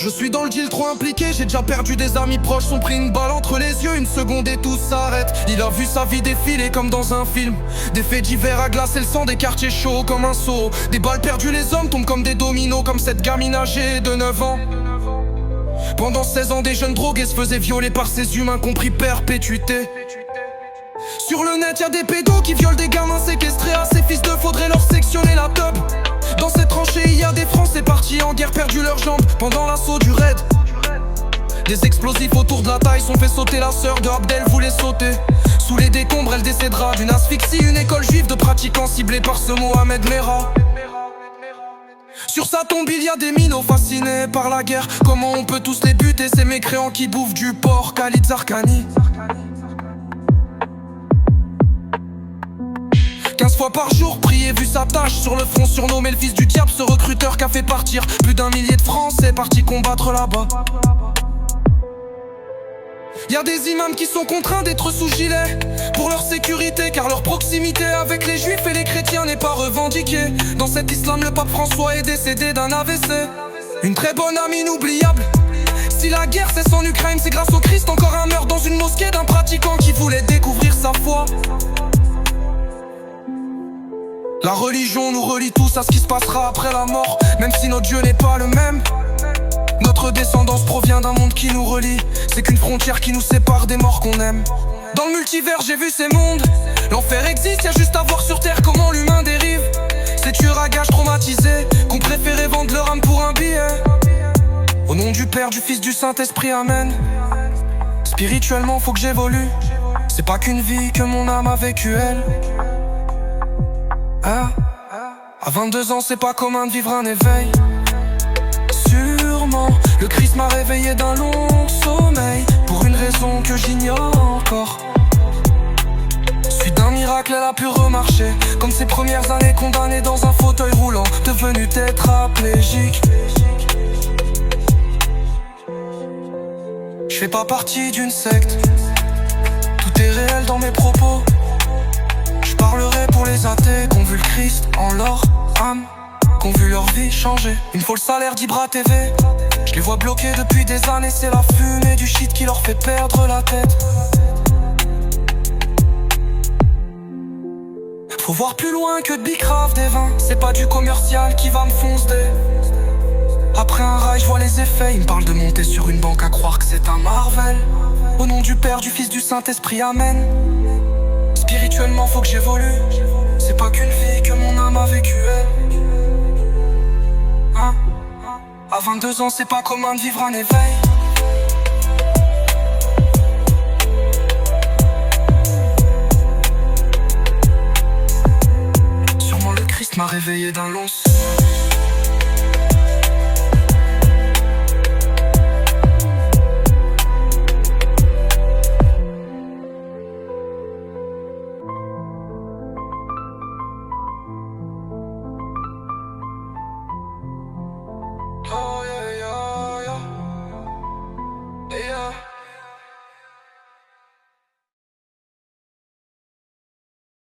Je suis dans le deal trop impliqué, j'ai déjà perdu des amis proches, sont pris une balle entre les yeux, une seconde et tout s'arrête. Il a vu sa vie défiler comme dans un film, des faits divers à glacer le sang, des quartiers chauds comme un seau. Des balles perdues, les hommes tombent comme des dominos, comme cette gamine âgée de 9 ans. Pendant 16 ans, des jeunes drogués se faisaient violer par ces humains compris perpétuité. Sur le net, y'a des pédos qui violent des gamins séquestrés. À ces fils de faudrait leur sectionner la teub. Dans cette tranchée, il y a des Français partis en guerre, perdu leurs jambes pendant l'assaut du raid. Des explosifs autour de la taille sont fait sauter. La sœur de Abdel voulait sauter. Sous les décombres, elle décédera d'une asphyxie. Une école juive de pratiquants ciblés par ce Mohamed Merah. Sur sa tombe, il y a des minots fascinés par la guerre. Comment on peut tous les buter, ces mécréants qui bouffent du porc, Khalid Zarqani. 15 fois par jour, prié, vu sa tâche sur le front, surnommé le fils du diable, ce recruteur qui a fait partir plus d'1 millier de Français partis combattre là-bas. Y'a des imams qui sont contraints d'être sous gilet pour leur sécurité, car leur proximité avec les juifs et les chrétiens n'est pas revendiquée. Dans cet islam, le pape François est décédé d'un AVC. Une très bonne âme inoubliable. Si la guerre cesse en Ukraine, c'est grâce au Christ. Encore un meurtre dans une mosquée d'un pratiquant qui voulait découvrir sa foi. La religion nous relie tous à ce qui se passera après la mort, même si notre Dieu n'est pas le même. Notre descendance provient d'un monde qui nous relie. C'est qu'une frontière qui nous sépare des morts qu'on aime. Dans le multivers j'ai vu ces mondes. L'enfer existe, y'a juste à voir sur terre comment l'humain dérive. Ces tueurs à gages traumatisés qu'on préférait vendre leur âme pour un billet. Au nom du Père, du Fils, du Saint-Esprit, Amen. Spirituellement faut que j'évolue. C'est pas qu'une vie que mon âme a vécue, elle. À 22 ans c'est pas commun de vivre un éveil. Sûrement le Christ m'a réveillé d'un long sommeil, pour une raison que j'ignore encore. Suite d'un miracle, elle a pu remarcher, comme ses premières années condamnées dans un fauteuil roulant, devenue tétraplégique. Je fais pas partie d'une secte, tout est réel dans mes propos. Je parlerai pour les athées qu'ont vu le Christ en leur âme, qu'ont vu leur vie changer. Il me faut le salaire d'Ibra TV. Je les vois bloqués depuis des années, c'est la fumée du shit qui leur fait perdre la tête. Faut voir plus loin que de bicrave des vins. C'est pas du commercial qui va me foncer. Après un rail, je vois les effets. Il me parle de monter sur une banque à croire que c'est un Marvel. Au nom du Père, du Fils, du Saint-Esprit, Amen. Spirituellement faut que j'évolue. C'est pas qu'une vie que mon âme a vécue, elle. À 22 ans c'est pas commun de vivre un éveil. Sûrement le Christ m'a réveillé d'un long sommeil.